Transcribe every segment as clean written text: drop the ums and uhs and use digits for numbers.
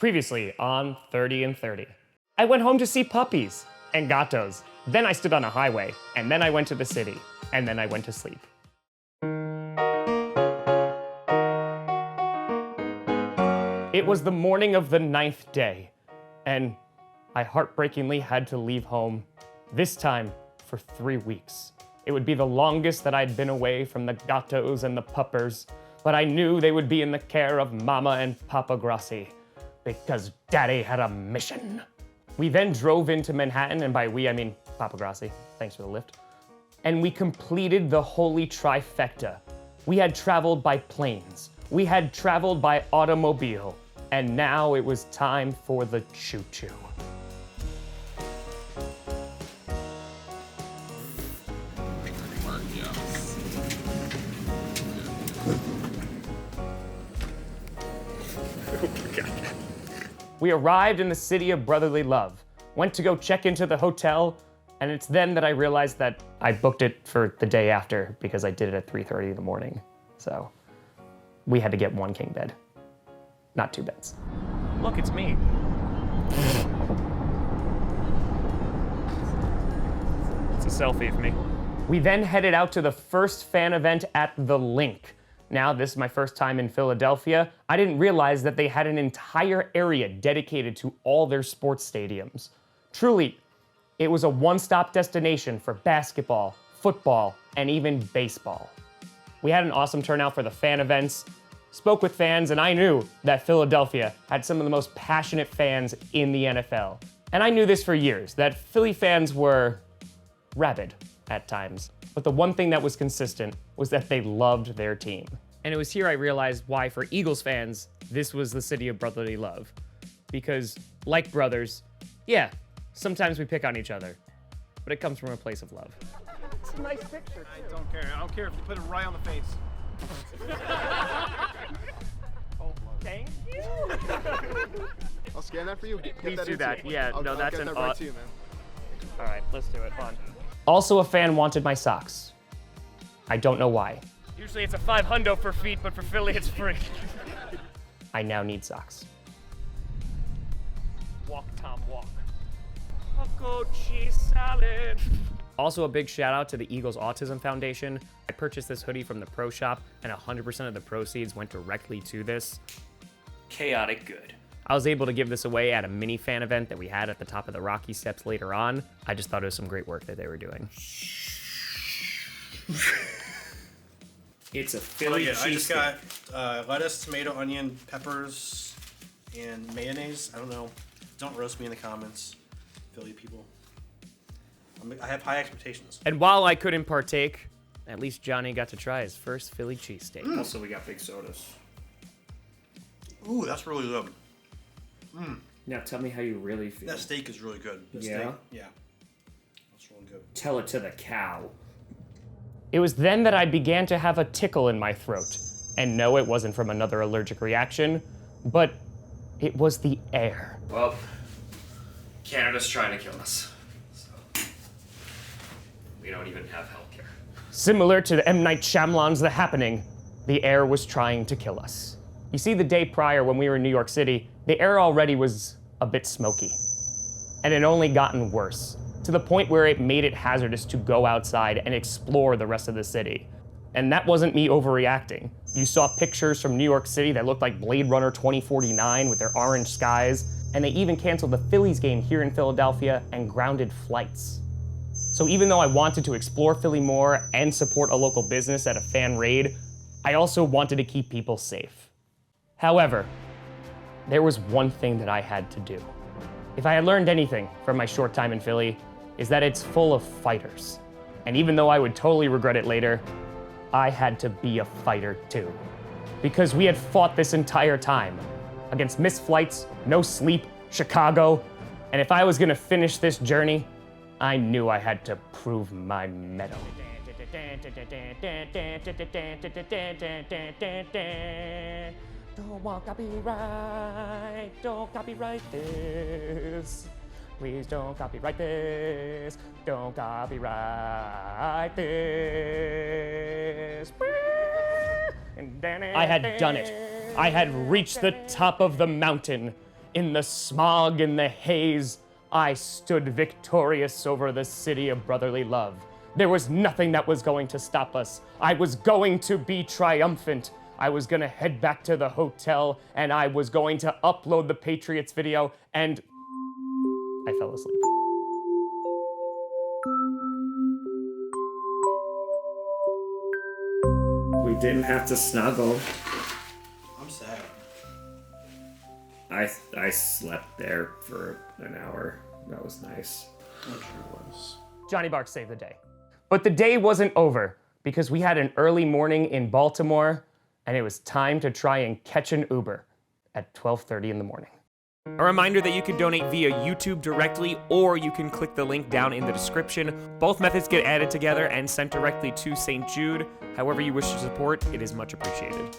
Previously on 30 and 30. I went home to see puppies and gatos. Then I stood on a highway, and then I went to the city, and then I went to sleep. It was the morning of the 9th day, and I heartbreakingly had to leave home, this time for 3 weeks. It would be the longest that I'd been away from the gatos and the puppers, but I knew they would be in the care of Mama and Papa Grossi, because Daddy had a mission. We then drove into Manhattan, and by we, I mean Papa Grossi. Thanks for the lift. And we completed the holy trifecta. We had traveled by planes. We had traveled by automobile. And now it was time for the choo-choo. We arrived in the city of brotherly love, went to go check into the hotel, and it's then that I realized that I booked it for the day after because I did it at 3:30 in the morning. So we had to get one king bed, not 2 beds. Look, it's me. It's a selfie of me. We then headed out to the first fan event at The Link. Now, this is my first time in Philadelphia. I didn't realize that they had an entire area dedicated to all their sports stadiums. Truly, it was a one-stop destination for basketball, football, and even baseball. We had an awesome turnout for the fan events, spoke with fans, and I knew that Philadelphia had some of the most passionate fans in the NFL. And I knew this for years, that Philly fans were rabid at times. But the one thing that was consistent was that they loved their team. And it was here I realized why, for Eagles fans, this was the city of brotherly love. Because, like brothers, yeah, sometimes we pick on each other, but it comes from a place of love. It's a nice picture, too. I don't care. I don't care if you put it right on the face. Oh, thank you. I'll scan that for you. Please do that. Yeah, no, that's an right to you, man. All right, let's do it. Fun. Also, a fan wanted my socks. I don't know why. Usually it's a $500 for feet, but for Philly it's free. I now need socks. Walk, Tom, walk. Taco cheese salad. Also, a big shout out to the Eagles Autism Foundation. I purchased this hoodie from the pro shop, and 100% of the proceeds went directly to this. Chaotic good. I was able to give this away at a mini fan event that we had at the top of the Rocky Steps later on. I just thought it was some great work that they were doing. It's a Philly cheese. I just got lettuce, tomato, onion, peppers, and mayonnaise. I don't know. Don't roast me in the comments, Philly people. I have high expectations. And while I couldn't partake, at least Johnny got to try his first Philly cheesesteak. Also, we got big sodas. Ooh, that's really good. Now tell me how you really feel. That steak is really good. Yeah? Steak, yeah. That's really good. Tell it to the cow. It was then that I began to have a tickle in my throat. And no, it wasn't from another allergic reaction, but it was the air. Well, Canada's trying to kill us. So we don't even have healthcare. Similar to the M. Night Shyamalan's The Happening, the air was trying to kill us. You see, the day prior when we were in New York City, the air already was a bit smoky. And it only gotten worse, to the point where it made it hazardous to go outside and explore the rest of the city. And that wasn't me overreacting. You saw pictures from New York City that looked like Blade Runner 2049 with their orange skies, and they even canceled the Phillies game here in Philadelphia and grounded flights. So even though I wanted to explore Philly more and support a local business at a fan raid, I also wanted to keep people safe. However, there was one thing that I had to do. If I had learned anything from my short time in Philly, is that it's full of fighters. And even though I would totally regret it later, I had to be a fighter too. Because we had fought this entire time against missed flights, no sleep, Chicago, and if I was gonna finish this journey, I knew I had to prove my mettle. Don't want copyright, don't copyright this. Please don't copyright this, don't copyright this. I had done it. I had reached the top of the mountain, In the smog and the haze, I stood victorious over the city of brotherly love. There was nothing that was going to stop us. I was going to be triumphant. I was gonna head back to the hotel, and I was going to upload the Patriots video, and I fell asleep. We didn't have to snuggle. I'm sad. I slept there for an hour. That was nice. That sure was. Johnny Bark saved the day. But the day wasn't over, because we had an early morning in Baltimore, and it was time to try and catch an Uber at 12:30 in the morning. A reminder that you can donate via YouTube directly, or you can click the link down in the description. Both methods get added together and sent directly to St. Jude. However you wish to support, it is much appreciated.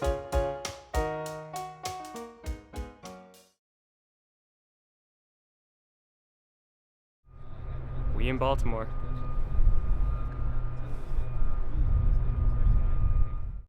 We in Baltimore.